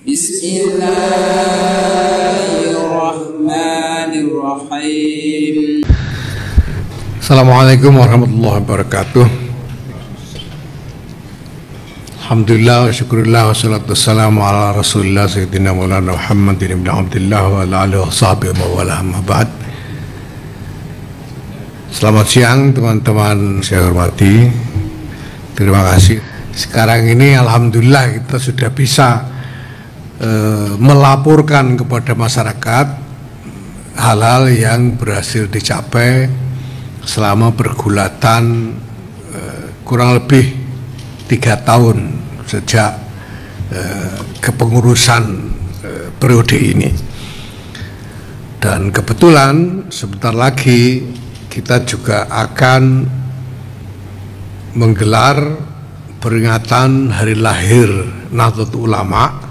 Bismillahirrahmanirrahim. Assalamualaikum warahmatullahi wabarakatuh. Alhamdulillah wa syukurillah wa salatu wassalamu ala rasulillah sayyidina maulana Muhammadin ibn Abdillah wa ala alihi wa sahbihi wa wala amma ba'd. Selamat siang teman-teman saya hormati. Terima kasih. Sekarang ini alhamdulillah kita sudah bisa melaporkan kepada masyarakat hal-hal yang berhasil dicapai selama pergulatan kurang lebih 3 tahun sejak kepengurusan periode ini. Dan kebetulan sebentar lagi kita juga akan menggelar peringatan hari lahir Nahdlatul Ulama.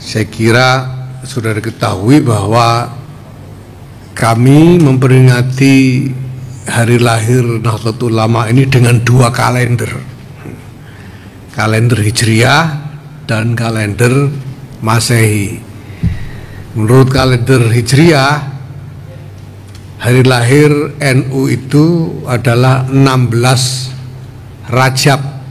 Saya kira sudah diketahui bahwa kami memperingati hari lahir Nahdlatul Ulama ini dengan 2 kalender. Kalender Hijriah dan kalender Masehi. Menurut kalender Hijriah, hari lahir NU itu adalah 16 Rajab.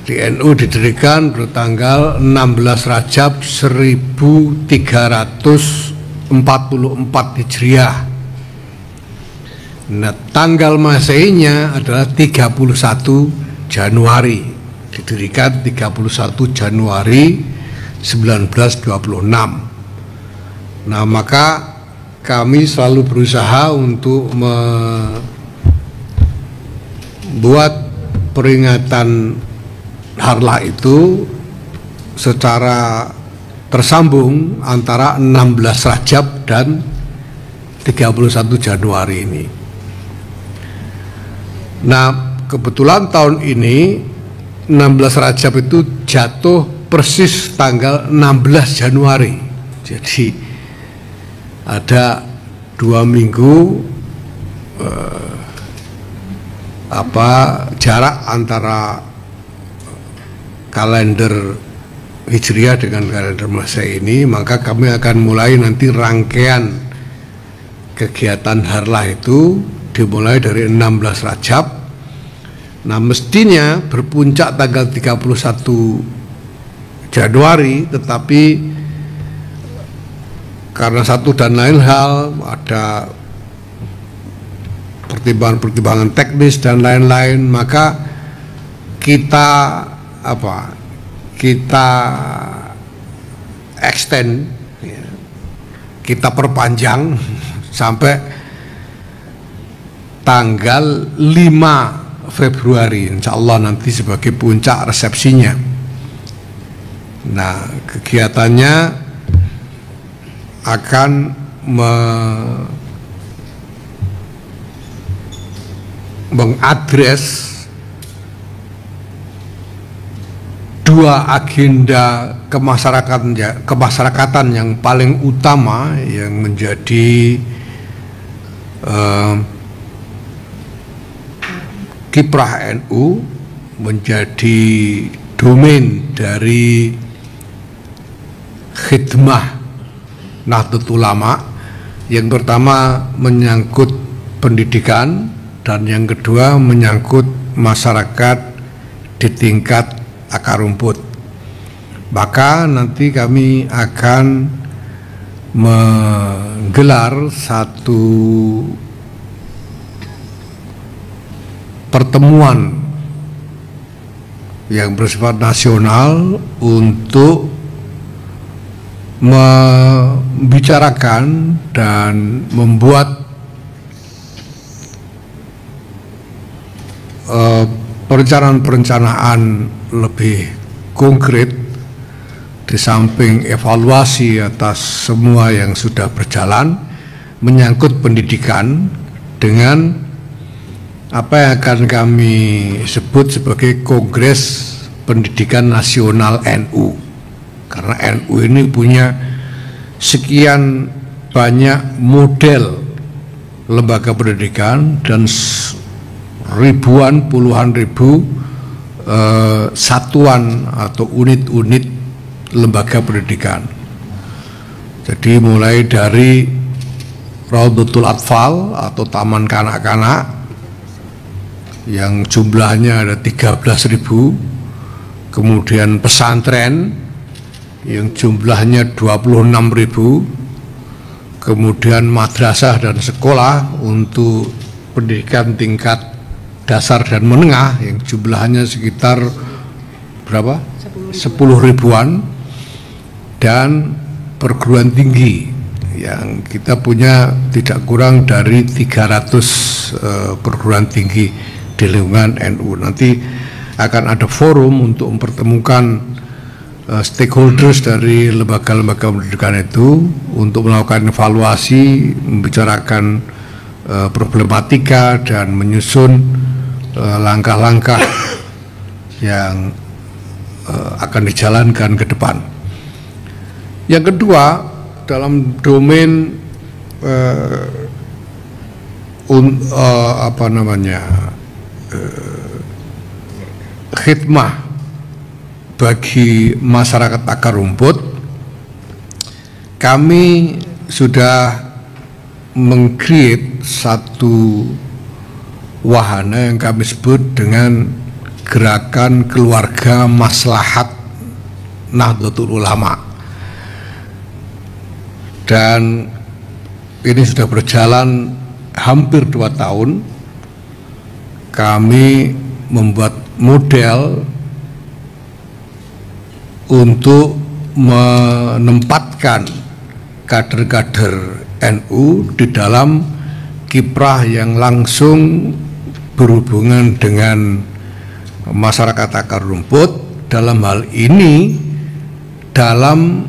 Di NU didirikan bertanggal 16 Rajab 1344 Hijriah. Nah, tanggal Masehinya adalah 31 Januari. Didirikan 31 Januari 1926. Nah, maka kami selalu berusaha untuk membuat peringatan harlah itu secara tersambung antara 16 Rajab dan 31 Januari ini. Nah, kebetulan tahun ini 16 Rajab itu jatuh persis tanggal 16 Januari. Jadi ada 2 minggu jarak antara kalender Hijriah dengan kalender Masehi ini. Maka kami akan mulai nanti rangkaian kegiatan harlah itu dimulai dari 16 Rajab. Nah, mestinya berpuncak tanggal 31 Januari, tetapi karena satu dan lain hal, ada pertimbangan-pertimbangan teknis dan lain-lain, maka kita extend, kita perpanjang sampai tanggal 5 Februari, insya Allah nanti sebagai puncak resepsinya. Nah, kegiatannya akan mengadres 2 agenda kemasyarakatan yang paling utama, yang menjadi kiprah NU, menjadi domain dari khidmah Nahdlatul Ulama. Yang pertama menyangkut pendidikan, dan yang kedua menyangkut masyarakat di tingkat akar rumput. Maka nanti kami akan menggelar satu pertemuan yang bersifat nasional untuk membicarakan dan membuat perencanaan lebih konkret, di samping evaluasi atas semua yang sudah berjalan menyangkut pendidikan, dengan apa yang akan kami sebut sebagai Kongres Pendidikan Nasional NU. Karena NU ini punya sekian banyak model lembaga pendidikan dan ribuan, puluhan ribu satuan atau unit-unit lembaga pendidikan. Jadi mulai dari Raudhatul Atfal atau taman kanak-kanak yang jumlahnya ada 13.000, kemudian pesantren yang jumlahnya 26.000, kemudian madrasah dan sekolah untuk pendidikan tingkat dasar dan menengah yang jumlahnya sekitar berapa? 10.000-an, dan perguruan tinggi yang kita punya tidak kurang dari 300 perguruan tinggi di lingkungan NU. Nanti akan ada forum untuk mempertemukan stakeholders dari lembaga-lembaga pendidikan itu untuk melakukan evaluasi, membicarakan problematika dan menyusun langkah-langkah yang akan dijalankan ke depan. Yang kedua, dalam domain khidmah bagi masyarakat akar rumput, kami sudah meng-create satu wahana yang kami sebut dengan Gerakan Keluarga Maslahat Nahdlatul Ulama, dan ini sudah berjalan hampir 2 tahun. Kami membuat model untuk menempatkan kader-kader NU di dalam kiprah yang langsung berhubungan dengan masyarakat akar rumput, dalam hal ini dalam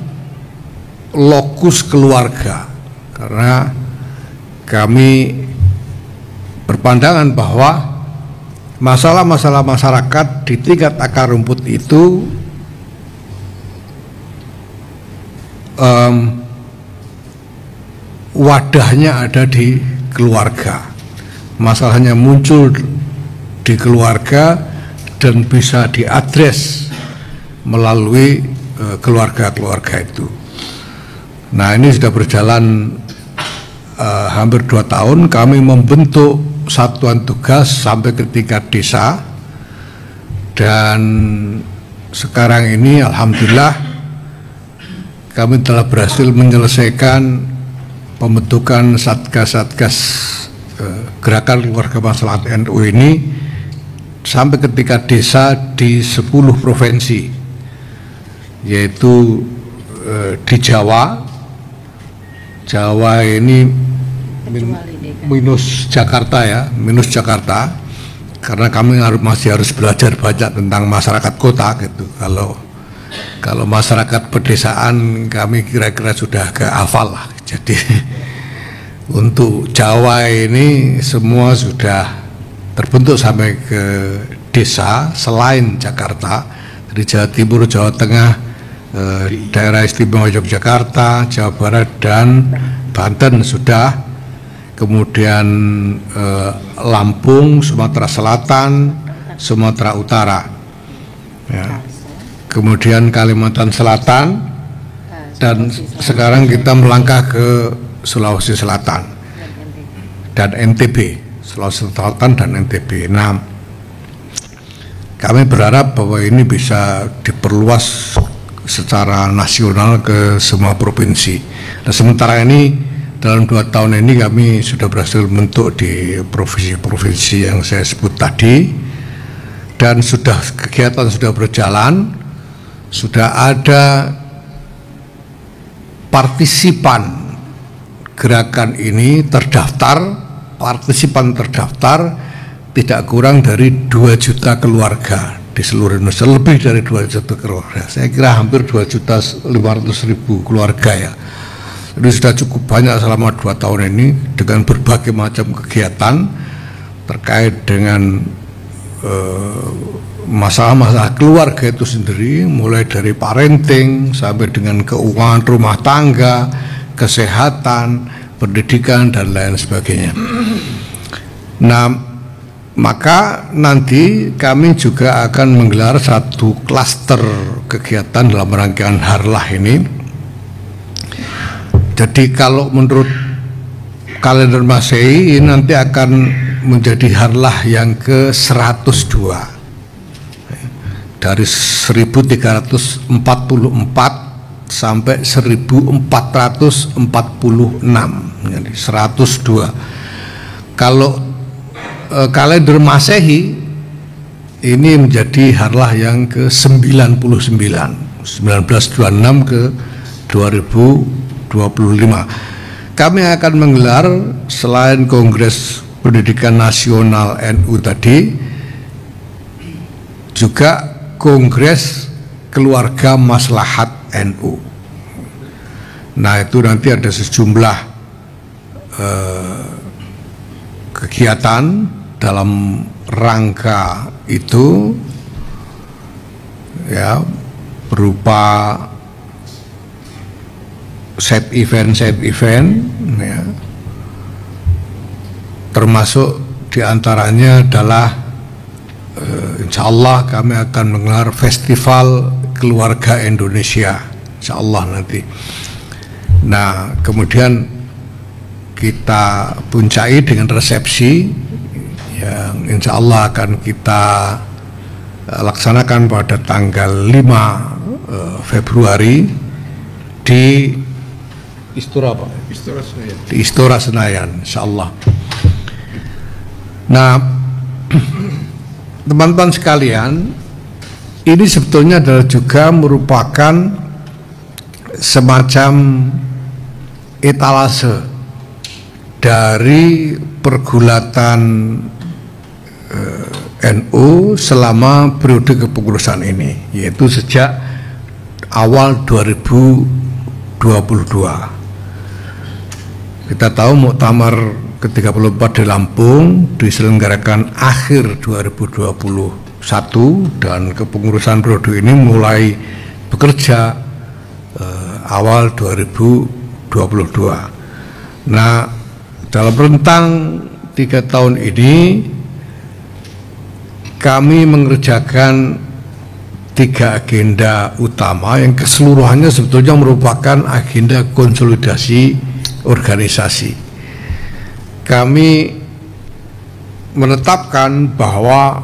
lokus keluarga, karena kami berpandangan bahwa masalah-masalah masyarakat di tingkat akar rumput itu wadahnya ada di keluarga. Masalahnya muncul di keluarga dan bisa diadres melalui keluarga-keluarga itu. Nah, ini sudah berjalan hampir 2 tahun. Kami membentuk satuan tugas sampai ke tingkat desa, dan sekarang ini alhamdulillah kami telah berhasil menyelesaikan pembentukan satgas-satgas Gerakan Keluarga Maslahat NU ini sampai ke tingkat desa di 10 provinsi, yaitu di Jawa ini minus Jakarta ya, minus Jakarta, karena kami masih harus belajar banyak tentang masyarakat kota gitu. Kalau masyarakat pedesaan kami kira-kira sudah agak hafal lah. Jadi untuk Jawa ini semua sudah terbentuk sampai ke desa selain Jakarta. Dari Jawa Timur, Jawa Tengah, daerah istimewa Yogyakarta, Jawa Barat dan Banten sudah, kemudian Lampung, Sumatera Selatan, Sumatera Utara ya. Kemudian Kalimantan Selatan, dan sekarang kita melangkah ke Sulawesi Selatan dan NTB, Sulawesi Selatan dan NTB. Nah, kami berharap bahwa ini bisa diperluas secara nasional ke semua provinsi. Nah, sementara ini dalam 2 tahun ini kami sudah berhasil membentuk di provinsi-provinsi yang saya sebut tadi, dan kegiatan sudah berjalan. Sudah ada partisipan gerakan ini partisipan terdaftar tidak kurang dari 2 juta keluarga di seluruh Indonesia, lebih dari 2 juta keluarga. Saya kira hampir 2.500.000 keluarga ya. Jadi sudah cukup banyak selama 2 tahun ini dengan berbagai macam kegiatan terkait dengan masalah-masalah keluarga itu sendiri, mulai dari parenting sampai dengan keuangan rumah tangga, kesehatan, pendidikan dan lain sebagainya. Nah, Maka nanti kami juga akan menggelar satu klaster kegiatan dalam rangkaian Harlah ini. Jadi kalau menurut kalender Masehi ini nanti akan menjadi Harlah yang ke-102 dari 1344 sampai 1446, jadi 102. Kalau kalender Masehi ini menjadi Harlah yang ke-99, 1926 ke 2025. Kami akan menggelar selain Kongres Pendidikan Nasional NU tadi, juga Kongres Keluarga Maslahat NU. Nah, itu nanti ada sejumlah kegiatan dalam rangka itu, ya, berupa side event, ya, termasuk diantaranya adalah insya Allah kami akan menggelar Festival Keluarga Indonesia, insya Allah nanti. Nah, kemudian kita puncai dengan resepsi yang insya Allah akan kita laksanakan pada tanggal 5 Februari di Istora Senayan, insya Allah. Nah, teman-teman sekalian, ini sebetulnya adalah juga merupakan semacam etalase dari pergulatan NU selama periode kepengurusan ini, yaitu sejak awal 2022. Kita tahu muktamar ke-34 di Lampung diselenggarakan akhir 2021 dan kepengurusan periode ini mulai bekerja awal 2022. Nah, dalam rentang 3 tahun ini kami mengerjakan 3 agenda utama yang keseluruhannya sebetulnya merupakan agenda konsolidasi organisasi. Kami menetapkan bahwa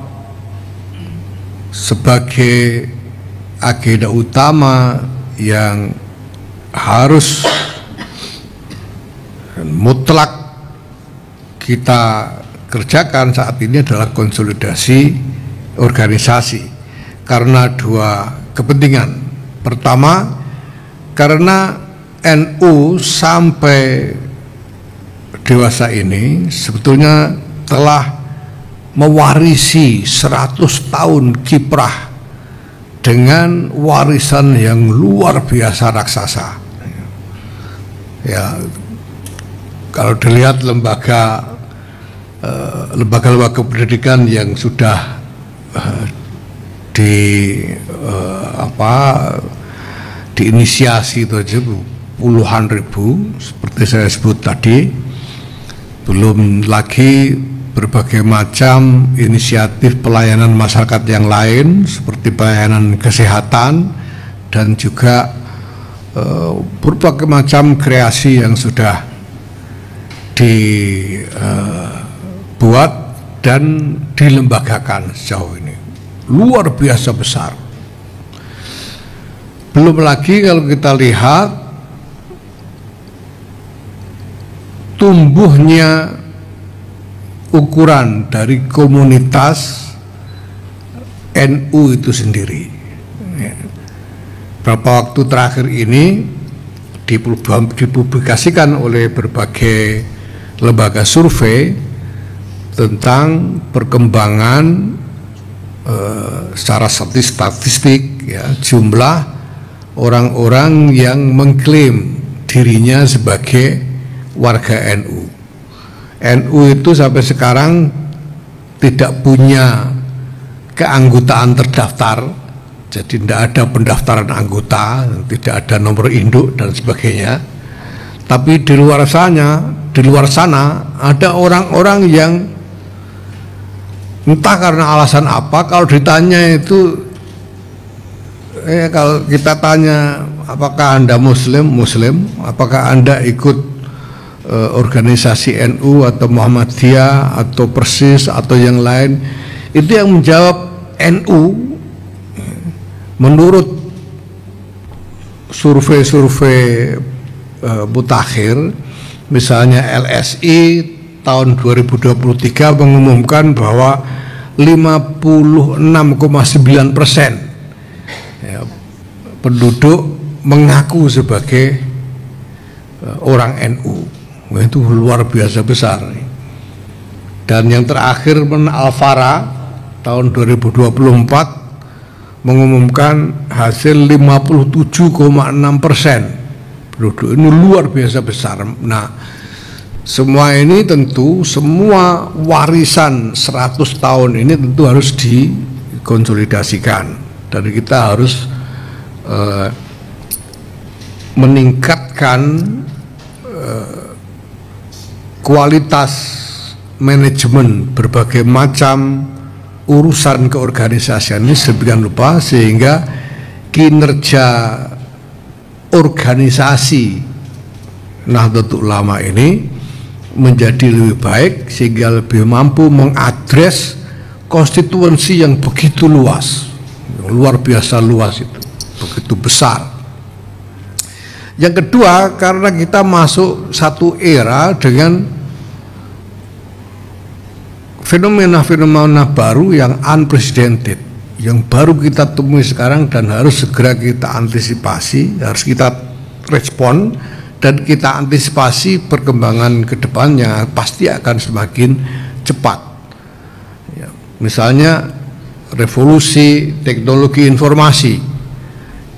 sebagai agenda utama yang harus mutlak kita kerjakan saat ini adalah konsolidasi organisasi karena 2 kepentingan. Pertama, karena NU sampai dewasa ini sebetulnya telah mewarisi 100 tahun kiprah dengan warisan yang luar biasa raksasa. Ya, kalau dilihat lembaga pendidikan yang sudah diinisiasi itu aja puluhan ribu, seperti saya sebut tadi, belum lagi berbagai macam inisiatif pelayanan masyarakat yang lain seperti pelayanan kesehatan dan juga berbagai macam kreasi yang sudah dibuat dan dilembagakan sejauh ini luar biasa besar. Belum lagi kalau kita lihat tumbuhnya ukuran dari komunitas NU itu sendiri. Beberapa waktu terakhir ini dipublikasikan oleh berbagai lembaga survei tentang perkembangan secara statistik, ya, jumlah orang-orang yang mengklaim dirinya sebagai warga NU. NU itu sampai sekarang tidak punya keanggotaan terdaftar, jadi tidak ada pendaftaran anggota, tidak ada nomor induk dan sebagainya. Tapi di luar sana ada orang-orang yang Entah karena alasan apa, kalau ditanya itu, kalau kita tanya apakah Anda Muslim, apakah Anda ikut organisasi NU atau Muhammadiyah atau Persis atau yang lain, itu yang menjawab NU menurut survei-survei mutakhir, misalnya LSI tahun 2023 mengumumkan bahwa 56,9% penduduk mengaku sebagai orang NU. Itu luar biasa besar. Dan yang terakhir Al-Fara tahun 2024 mengumumkan hasil 57,6% penduduk. Ini luar biasa besar. Nah, semua ini tentu, semua warisan 100 tahun ini tentu harus dikonsolidasikan, dan kita harus meningkatkan kualitas manajemen berbagai macam urusan keorganisasian ini sedemikian rupa sehingga kinerja organisasi Nahdlatul Ulama ini menjadi lebih baik, sehingga lebih mampu mengadres konstituensi yang begitu luas, luar biasa luas, itu begitu besar. Yang kedua, karena kita masuk satu era dengan fenomena-fenomena baru yang unprecedented, yang baru kita temui sekarang dan harus segera kita antisipasi, harus kita respon dan kita antisipasi perkembangan ke depannya pasti akan semakin cepat. Ya, misalnya revolusi teknologi informasi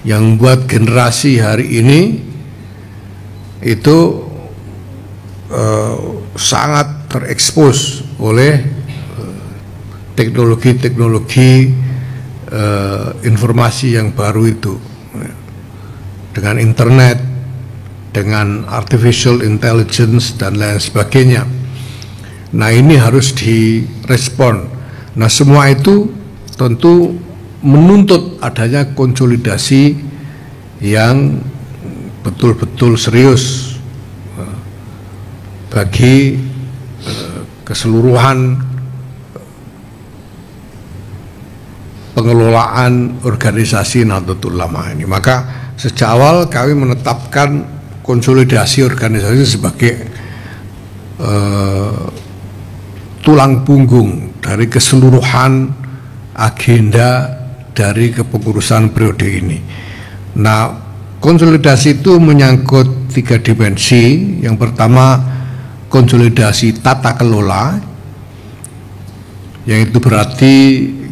yang buat generasi hari ini itu sangat terekspos oleh teknologi-teknologi informasi yang baru itu, dengan internet, dengan artificial intelligence dan lain sebagainya. Nah, ini harus direspon. Nah, semua itu tentu menuntut adanya konsolidasi yang betul-betul serius bagi keseluruhan pengelolaan organisasi Nahdlatul Ulama ini. Maka sejak awal kami menetapkan konsolidasi organisasi sebagai tulang punggung dari keseluruhan agenda dari kepengurusan periode ini. Nah, konsolidasi itu menyangkut 3 dimensi. Yang pertama, konsolidasi tata kelola, yang itu berarti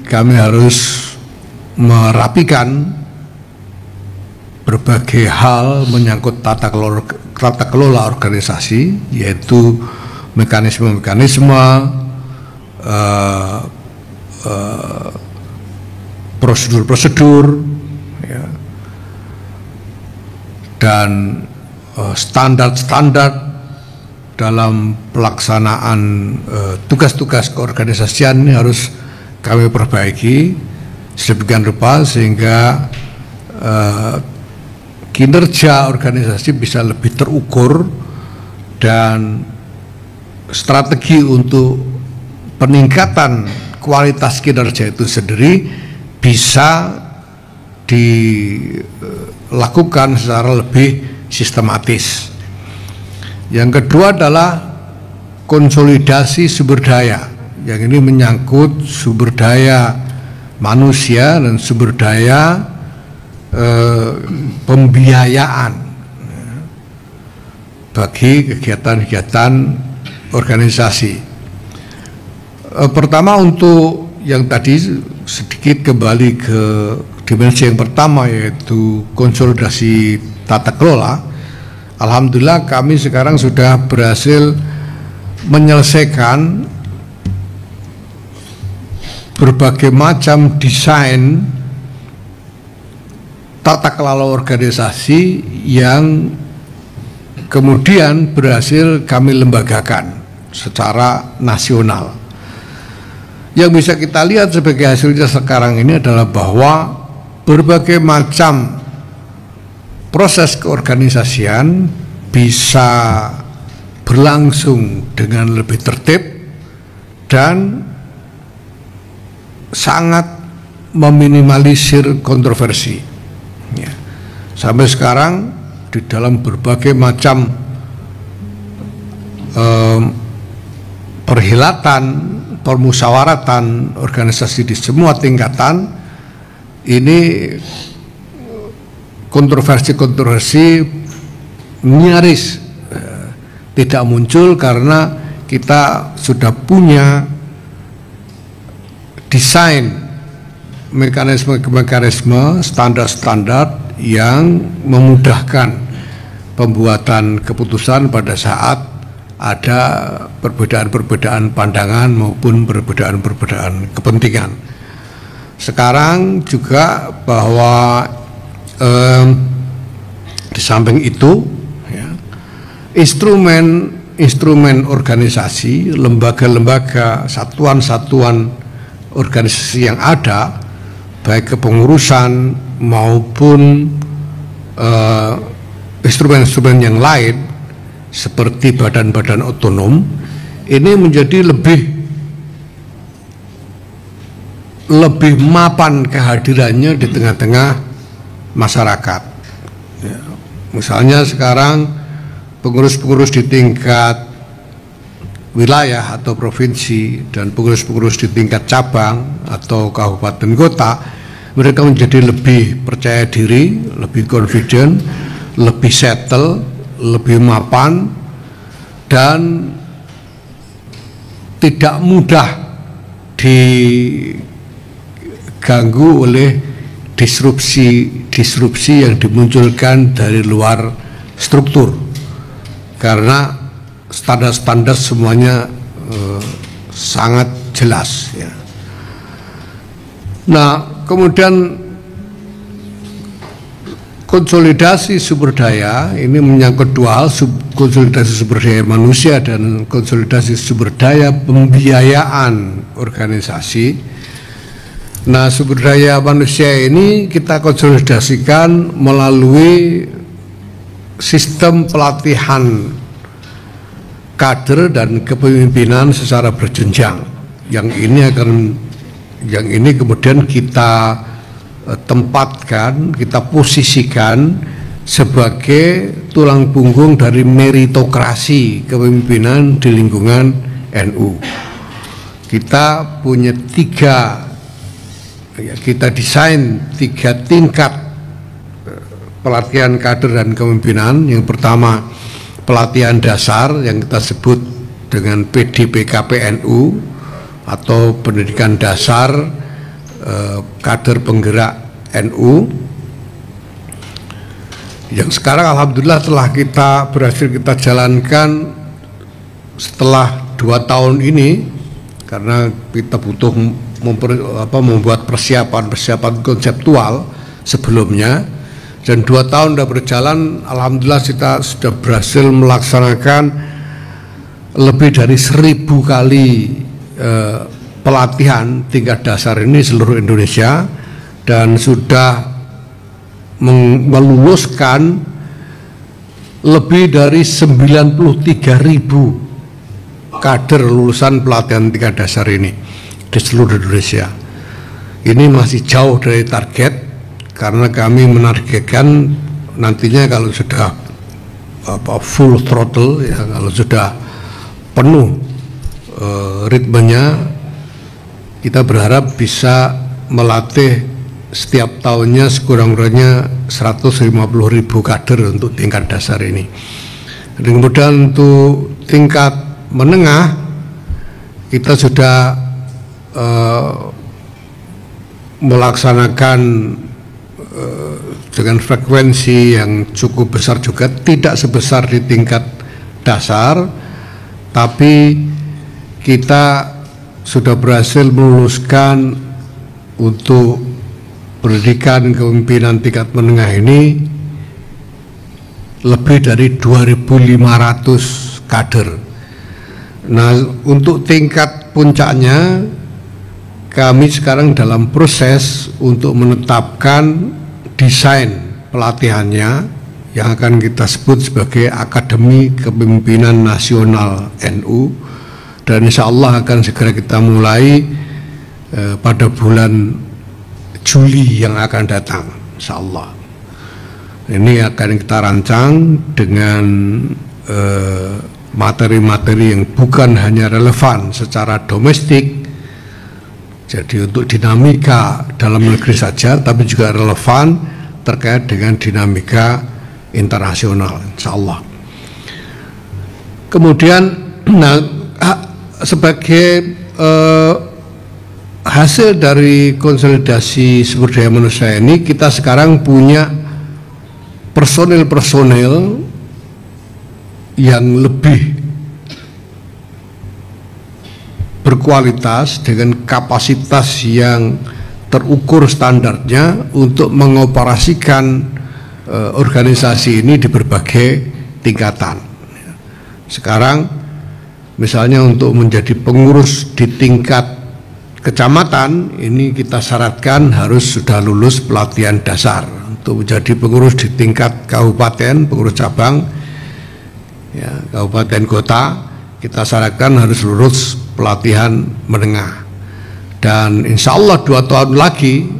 kami harus merapikan berbagai hal menyangkut tata kelola organisasi, yaitu mekanisme-mekanisme, prosedur-prosedur, ya, dan standar-standar dalam pelaksanaan tugas-tugas keorganisasian ini harus kami perbaiki sedemikian rupa sehingga kinerja organisasi bisa lebih terukur dan strategi untuk peningkatan kualitas kinerja itu sendiri bisa dilakukan secara lebih sistematis. Yang kedua adalah konsolidasi sumber daya, yang ini menyangkut sumber daya manusia dan sumber daya pembiayaan bagi kegiatan-kegiatan organisasi. Pertama, untuk yang tadi sedikit kembali ke dimensi yang pertama, yaitu konsolidasi tata kelola. Alhamdulillah kami sekarang sudah berhasil menyelesaikan berbagai macam desain tata kelola organisasi yang kemudian berhasil kami lembagakan secara nasional. Yang bisa kita lihat sebagai hasilnya sekarang ini adalah bahwa berbagai macam proses keorganisasian bisa berlangsung dengan lebih tertib dan sangat meminimalisir kontroversi. Ya. Sampai sekarang di dalam berbagai macam perhelatan, permusyawaratan organisasi di semua tingkatan ini kontroversi-kontroversi nyaris tidak muncul karena kita sudah punya desain mekanisme-mekanisme standar-standar yang memudahkan pembuatan keputusan pada saat ada perbedaan-perbedaan pandangan maupun perbedaan-perbedaan kepentingan. Sekarang juga bahwa di samping itu ya, instrumen organisasi, lembaga-lembaga, satuan-satuan organisasi yang ada, baik kepengurusan maupun instrumen-instrumen yang lain seperti badan-badan otonom, ini menjadi lebih mapan kehadirannya di tengah-tengah masyarakat. Ya, misalnya sekarang pengurus-pengurus di tingkat wilayah atau provinsi dan pengurus-pengurus di tingkat cabang atau kabupaten kota, mereka menjadi lebih percaya diri, lebih confident, lebih settle, lebih mapan, dan tidak mudah diganggu oleh disrupsi yang dimunculkan dari luar struktur, karena standar-standar semuanya sangat jelas ya. Nah, kemudian konsolidasi sumber daya ini menyangkut dua hal, konsolidasi sumber daya manusia dan konsolidasi sumber daya pembiayaan organisasi. Nah, sumber daya manusia ini kita konsolidasikan melalui sistem pelatihan kader dan kepemimpinan secara berjenjang. Yang ini kemudian kita tempatkan, kita posisikan sebagai tulang punggung dari meritokrasi kepemimpinan di lingkungan NU. Kita punya kita desain 3 tingkat pelatihan kader dan kepemimpinan. Yang pertama pelatihan dasar yang kita sebut dengan PDPKPNU atau pendidikan dasar kader penggerak NU, yang sekarang alhamdulillah telah berhasil kita jalankan setelah 2 tahun ini, karena kita butuh membuat persiapan konseptual sebelumnya, dan 2 tahun sudah berjalan, alhamdulillah kita sudah berhasil melaksanakan lebih dari 1000 kali pelatihan tingkat dasar ini seluruh Indonesia, dan sudah meluluskan lebih dari 93.000 kader lulusan pelatihan tingkat dasar ini di seluruh Indonesia. Ini masih jauh dari target, karena kami menargetkan nantinya kalau sudah full throttle ya, kalau sudah penuh ritmenya, kita berharap bisa melatih setiap tahunnya sekurang-kurangnya 150.000 kader untuk tingkat dasar ini. Dan kemudian untuk tingkat menengah kita sudah melaksanakan dengan frekuensi yang cukup besar juga, tidak sebesar di tingkat dasar, tapi kita sudah berhasil meluluskan untuk pendidikan kepemimpinan tingkat menengah ini lebih dari 2.500 kader. Nah, untuk tingkat puncaknya kami sekarang dalam proses untuk menetapkan desain pelatihannya yang akan kita sebut sebagai Akademi Kepemimpinan Nasional NU, dan insya Allah akan segera kita mulai pada bulan Juli yang akan datang, insya Allah. Ini akan kita rancang dengan materi-materi yang bukan hanya relevan secara domestik, jadi untuk dinamika dalam negeri saja, tapi juga relevan terkait dengan dinamika internasional, insya Allah. Kemudian, sebagai hasil dari konsolidasi sumber daya manusia ini, kita sekarang punya personil-personil yang lebih berkualitas dengan kapasitas yang terukur standarnya untuk mengoperasikan organisasi ini di berbagai tingkatan. Sekarang misalnya untuk menjadi pengurus di tingkat kecamatan ini kita syaratkan harus sudah lulus pelatihan dasar. Untuk menjadi pengurus di tingkat kabupaten, pengurus cabang, ya, kabupaten kota, kita syaratkan harus lulus pelatihan menengah. Dan insya Allah 2 tahun lagi,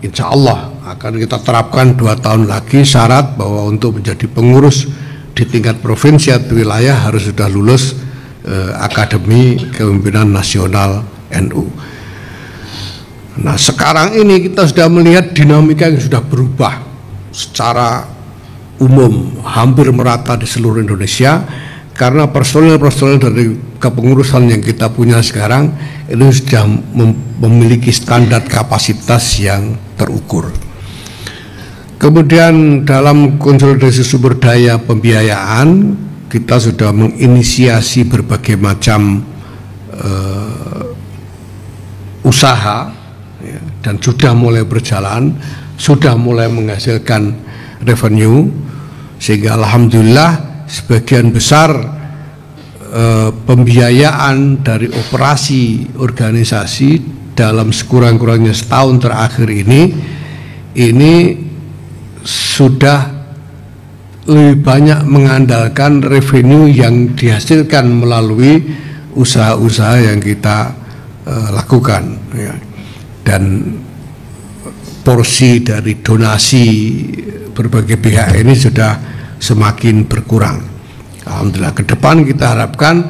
insya Allah akan kita terapkan 2 tahun lagi syarat bahwa untuk menjadi pengurus di tingkat provinsi atau wilayah harus sudah lulus Akademi Kepemimpinan Nasional NU. Nah, sekarang ini kita sudah melihat dinamika yang sudah berubah secara umum hampir merata di seluruh Indonesia, karena personil-personil dari kepengurusan yang kita punya sekarang itu sudah memiliki standar kapasitas yang terukur. Kemudian dalam konsolidasi sumber daya pembiayaan, kita sudah menginisiasi berbagai macam usaha, ya, dan sudah mulai berjalan, sudah mulai menghasilkan revenue, sehingga alhamdulillah sebagian besar pembiayaan dari operasi organisasi dalam sekurang-kurangnya setahun terakhir ini sudah lebih banyak mengandalkan revenue yang dihasilkan melalui usaha-usaha yang kita lakukan, ya. Dan porsi dari donasi berbagai pihak ini sudah semakin berkurang. Alhamdulillah, ke depan kita harapkan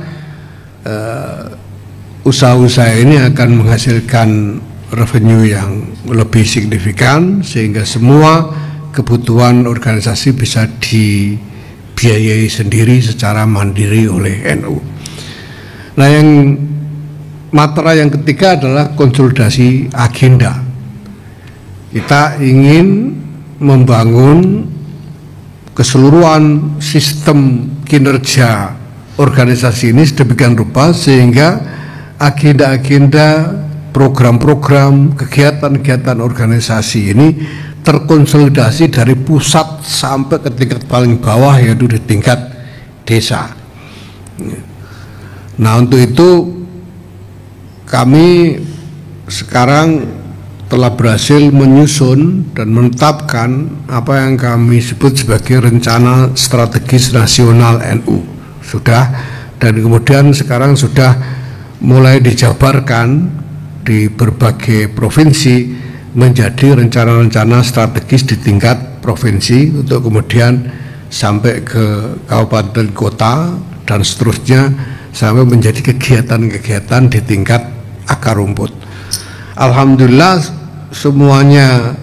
usaha-usaha ini akan menghasilkan revenue yang lebih signifikan sehingga semua kebutuhan organisasi bisa dibiayai sendiri secara mandiri oleh NU. Nah, yang matra yang ketiga adalah konsolidasi agenda. Kita ingin membangun keseluruhan sistem kinerja organisasi ini sedemikian rupa sehingga agenda-agenda, program-program, kegiatan-kegiatan organisasi ini terkonsolidasi dari pusat sampai ke tingkat paling bawah, yaitu di tingkat desa. Nah, untuk itu kami sekarang telah berhasil menyusun dan menetapkan apa yang kami sebut sebagai rencana strategis nasional NU. Sudah, dan kemudian sekarang sudah mulai dijabarkan di berbagai provinsi menjadi rencana-rencana strategis di tingkat provinsi untuk kemudian sampai ke kabupaten kota dan seterusnya sampai menjadi kegiatan-kegiatan di tingkat akar rumput. Alhamdulillah semuanya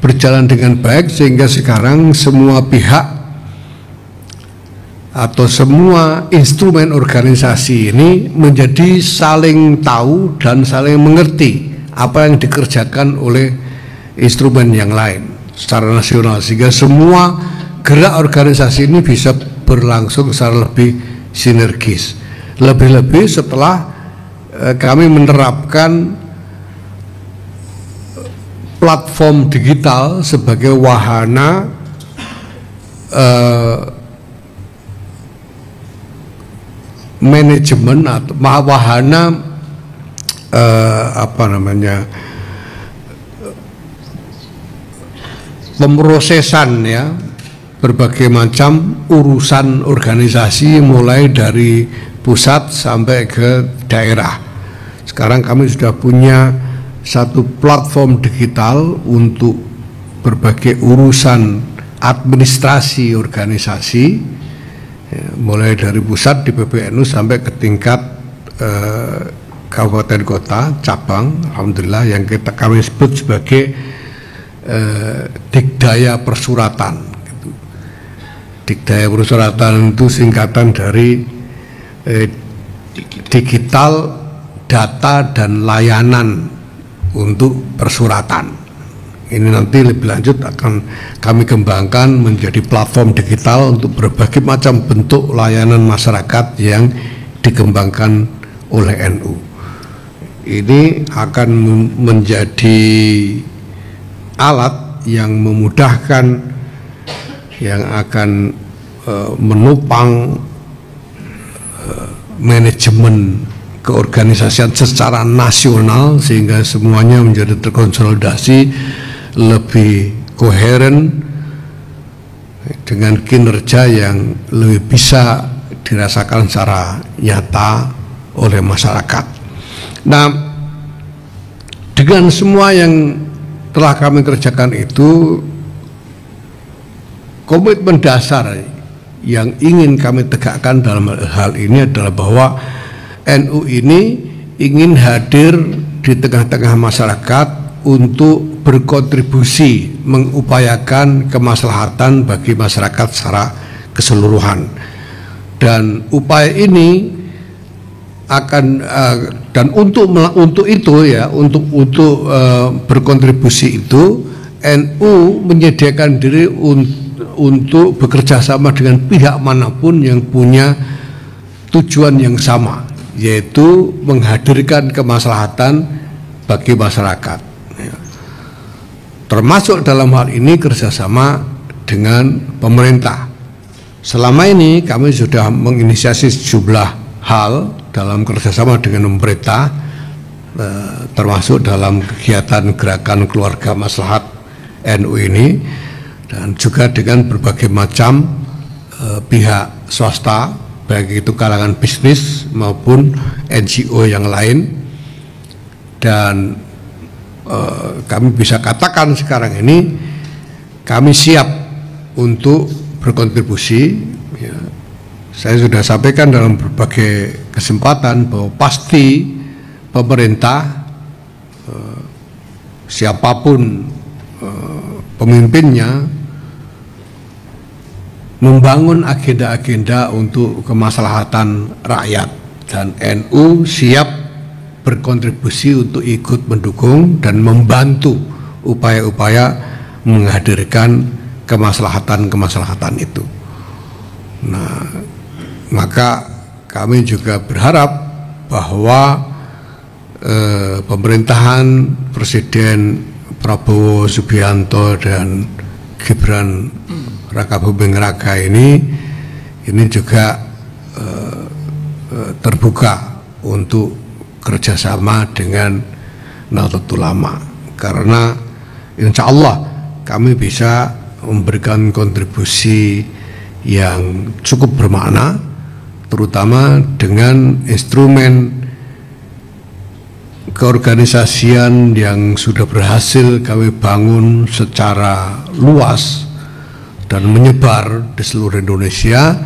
berjalan dengan baik sehingga sekarang semua pihak atau semua instrumen organisasi ini menjadi saling tahu dan saling mengerti apa yang dikerjakan oleh instrumen yang lain secara nasional, sehingga semua gerak organisasi ini bisa berlangsung secara lebih sinergis. Lebih-lebih setelah kami menerapkan platform digital sebagai wahana manajemen atau wahana pemrosesan ya berbagai macam urusan organisasi mulai dari pusat sampai ke daerah. Sekarang kami sudah punya satu platform digital untuk berbagai urusan administrasi organisasi ya, mulai dari pusat di PBNU sampai ke tingkat kabupaten kota cabang, alhamdulillah, yang kami sebut sebagai Dikdaya Persuratan. Dikdaya Persuratan itu singkatan dari digital data dan layanan untuk persuratan. Ini nanti lebih lanjut akan kami kembangkan menjadi platform digital untuk berbagai macam bentuk layanan masyarakat yang dikembangkan oleh NU. Ini akan menjadi alat yang memudahkan, yang akan menopang manajemen keorganisasian secara nasional sehingga semuanya menjadi terkonsolidasi, lebih koheren dengan kinerja yang lebih bisa dirasakan secara nyata oleh masyarakat. Nah, dengan semua yang telah kami kerjakan itu, komitmen dasar yang ingin kami tegakkan dalam hal ini adalah bahwa NU ini ingin hadir di tengah-tengah masyarakat untuk berkontribusi mengupayakan kemaslahatan bagi masyarakat secara keseluruhan. Dan upaya ini akan dan untuk itu ya, untuk berkontribusi itu NU menyediakan diri untuk bekerja sama dengan pihak manapun yang punya tujuan yang sama, yaitu menghadirkan kemaslahatan bagi masyarakat ya. Termasuk dalam hal ini kerjasama dengan pemerintah. Selama ini kami sudah menginisiasi sejumlah hal dalam kerjasama dengan pemerintah, termasuk dalam kegiatan gerakan keluarga maslahat NU ini, dan juga dengan berbagai macam pihak swasta, baik itu kalangan bisnis maupun NGO yang lain. Dan kami bisa katakan sekarang ini kami siap untuk berkontribusi ya. Saya sudah sampaikan dalam berbagai kesempatan bahwa pasti pemerintah siapapun pemimpinnya membangun agenda-agenda untuk kemaslahatan rakyat, dan NU siap berkontribusi untuk ikut mendukung dan membantu upaya-upaya menghadirkan kemaslahatan itu. Nah, maka kami juga berharap bahwa pemerintahan Presiden Prabowo Subianto dan Gibran Rakabuming Raka ini juga terbuka untuk kerjasama dengan Nahdlatul Ulama, karena insya Allah kami bisa memberikan kontribusi yang cukup bermakna, terutama dengan instrumen keorganisasian yang sudah berhasil kami bangun secara luas dan menyebar di seluruh Indonesia,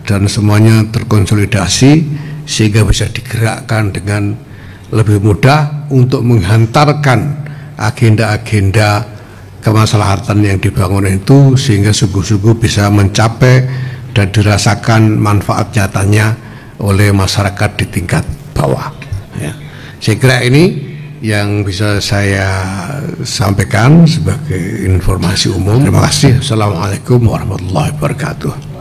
dan semuanya terkonsolidasi sehingga bisa digerakkan dengan lebih mudah untuk menghantarkan agenda-agenda kemaslahatan yang dibangun itu, sehingga sungguh-sungguh bisa mencapai dan dirasakan manfaat nyatanya oleh masyarakat di tingkat bawah ya. Saya kira ini yang bisa saya sampaikan sebagai informasi umum. Terima kasih. Assalamualaikum warahmatullahi wabarakatuh.